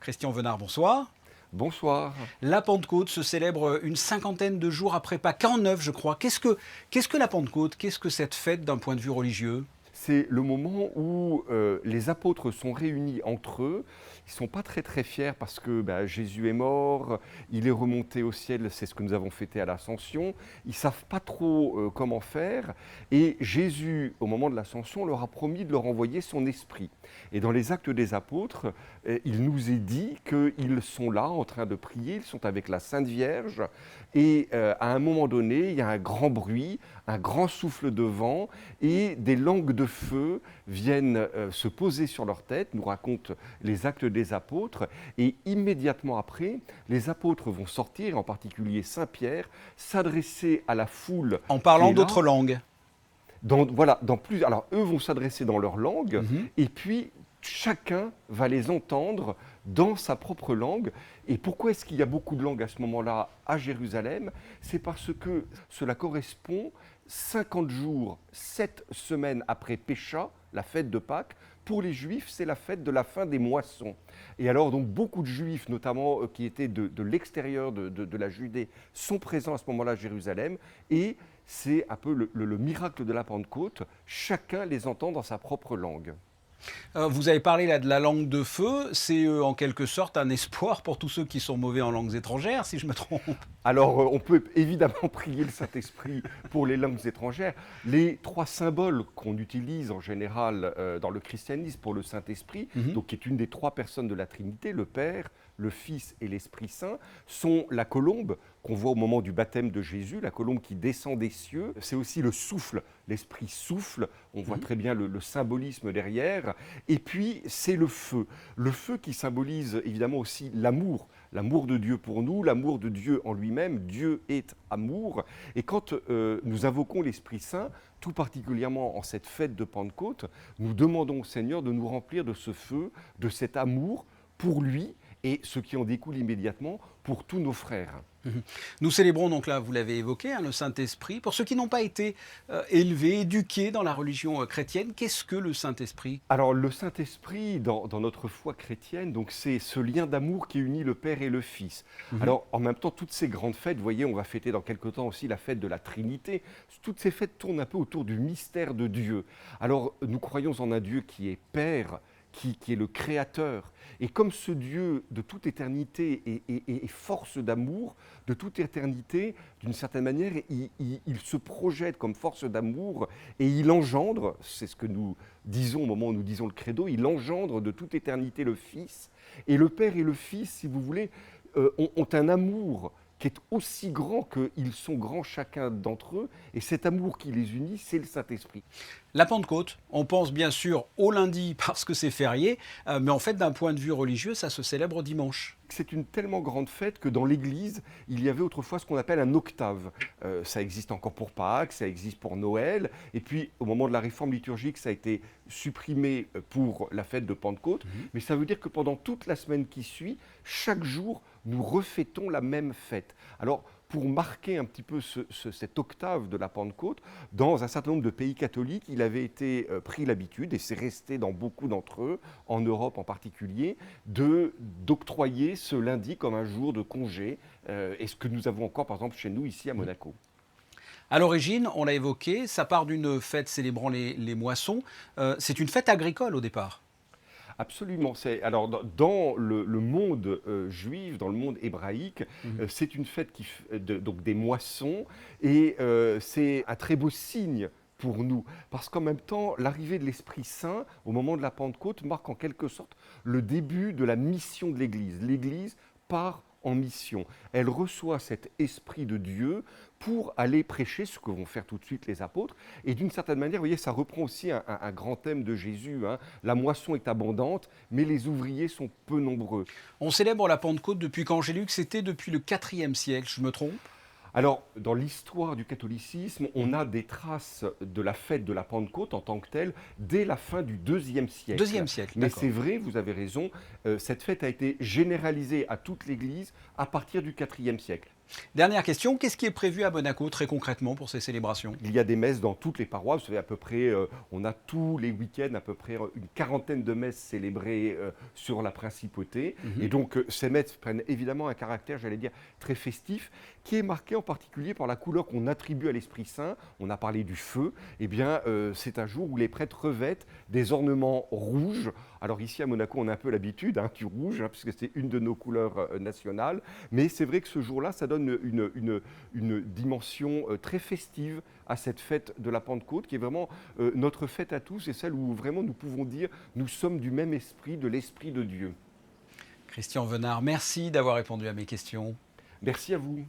Christian Venard, bonsoir. Bonsoir. La Pentecôte se célèbre une cinquantaine de jours après Pâques, en 9 je crois. Qu'est-ce que la Pentecôte? Qu'est-ce que cette fête d'un point de vue religieux? C'est le moment où les apôtres sont réunis entre eux. Ils ne sont pas très fiers parce que Jésus est mort, il est remonté au ciel, c'est ce que nous avons fêté à l'Ascension. Ils ne savent pas trop comment faire. Et Jésus, au moment de l'Ascension, leur a promis de leur envoyer son esprit. Et dans les Actes des Apôtres, il nous est dit qu'ils sont là en train de prier, ils sont avec la Sainte Vierge. Et à un moment donné, il y a un grand bruit, un grand souffle de vent et des langues de feu viennent se poser sur leur tête, nous racontent les Actes des Apôtres. Et immédiatement après, les apôtres vont sortir, en particulier Saint Pierre, s'adresser à la foule. En parlant d'autres langues. Alors eux vont s'adresser dans leur langue, et puis chacun va les entendre dans sa propre langue. Et pourquoi est-ce qu'il y a beaucoup de langues à ce moment-là à Jérusalem? C'est parce que cela correspond 50 jours, 7 semaines après Pécha, la fête de Pâques. Pour les Juifs, c'est la fête de la fin des moissons. Et alors, donc, beaucoup de Juifs, notamment qui étaient de l'extérieur de la Judée, sont présents à ce moment-là à Jérusalem. Et c'est un peu le miracle de la Pentecôte. Chacun les entend dans sa propre langue. Vous avez parlé là de la langue de feu. C'est en quelque sorte un espoir pour tous ceux qui sont mauvais en langues étrangères, si je me trompe. Alors, on peut évidemment prier le Saint-Esprit pour les langues étrangères. Les 3 symboles qu'on utilise en général dans le christianisme pour le Saint-Esprit, donc qui est une des 3 personnes de la Trinité, le Père, le Fils et l'Esprit Saint, sont la colombe qu'on voit au moment du baptême de Jésus, la colombe qui descend des cieux. C'est aussi le souffle, l'Esprit souffle, on voit très bien le symbolisme derrière. Et puis, c'est le feu qui symbolise évidemment aussi l'amour de Dieu pour nous, l'amour de Dieu en lui-même. Dieu est amour. Et quand nous invoquons l'Esprit Saint, tout particulièrement en cette fête de Pentecôte, nous demandons au Seigneur de nous remplir de ce feu, de cet amour pour lui et ce qui en découle immédiatement pour tous nos frères. Nous célébrons donc là, vous l'avez évoqué, le Saint-Esprit. Pour ceux qui n'ont pas été élevés, éduqués dans la religion chrétienne, qu'est-ce que le Saint-Esprit? Alors le Saint-Esprit, dans notre foi chrétienne, donc c'est ce lien d'amour qui unit le Père et le Fils. Alors en même temps, toutes ces grandes fêtes, vous voyez, on va fêter dans quelque temps aussi la fête de la Trinité. Toutes ces fêtes tournent un peu autour du mystère de Dieu. Alors nous croyons en un Dieu qui est Père, qui est le Créateur. Et comme ce Dieu de toute éternité est force d'amour, de toute éternité, d'une certaine manière, il se projette comme force d'amour et il engendre, c'est ce que nous disons au moment où nous disons le credo, il engendre de toute éternité le Fils. Et le Père et le Fils, si vous voulez, ont un amour qui est aussi grand qu'ils sont grands chacun d'entre eux. Et cet amour qui les unit, c'est le Saint-Esprit. La Pentecôte, on pense bien sûr au lundi parce que c'est férié, mais en fait d'un point de vue religieux, ça se célèbre dimanche. C'est une tellement grande fête que dans l'Église, il y avait autrefois ce qu'on appelle un octave. Ça existe encore pour Pâques, ça existe pour Noël. Et puis, au moment de la réforme liturgique, ça a été supprimé pour la fête de Pentecôte. Mais ça veut dire que pendant toute la semaine qui suit, chaque jour, nous refêtons la même fête. Alors, pour marquer un petit peu cette octave de la Pentecôte, dans un certain nombre de pays catholiques, il avait été pris l'habitude, et c'est resté dans beaucoup d'entre eux, en Europe en particulier, d'octroyer ce lundi comme un jour de congé, et ce que nous avons encore par exemple chez nous ici à Monaco. À l'origine, on l'a évoqué, ça part d'une fête célébrant les moissons. C'est une fête agricole au départ. Absolument. Alors, dans le monde juif, dans le monde hébraïque, c'est une fête donc des moissons, et c'est un très beau signe pour nous, parce qu'en même temps, l'arrivée de l'Esprit Saint au moment de la Pentecôte marque en quelque sorte le début de la mission de l'Église. L'Église part en mission. Elle reçoit cet esprit de Dieu pour aller prêcher, ce que vont faire tout de suite les apôtres. Et d'une certaine manière, vous voyez, ça reprend aussi un grand thème de Jésus. La moisson est abondante, mais les ouvriers sont peu nombreux. On célèbre la Pentecôte depuis quand? J'ai lu que c'était depuis le IVe siècle, je me trompe? Alors, dans l'histoire du catholicisme, on a des traces de la fête de la Pentecôte en tant que telle dès la fin du IIe siècle. Deuxième siècle, Mais d'accord. c'est vrai, vous avez raison, cette fête a été généralisée à toute l'Église à partir du IVe siècle. Dernière question, qu'est-ce qui est prévu à Monaco très concrètement pour ces célébrations? Il y a des messes dans toutes les paroisses. Vous savez, à peu près, on a tous les week-ends à peu près une quarantaine de messes célébrées sur la principauté. Et donc, ces messes prennent évidemment un caractère, j'allais dire, très festif, qui est marqué en particulier par la couleur qu'on attribue à l'Esprit Saint. On a parlé du feu. Eh bien, c'est un jour où les prêtres revêtent des ornements rouges. Alors ici, à Monaco, on a un peu l'habitude du rouge, puisque c'est une de nos couleurs nationales. Mais c'est vrai que ce jour-là, ça donne une dimension très festive à cette fête de la Pentecôte, qui est vraiment notre fête à tous et celle où vraiment nous pouvons dire nous sommes du même esprit, de l'Esprit de Dieu. Christian Venard, merci d'avoir répondu à mes questions. Merci à vous.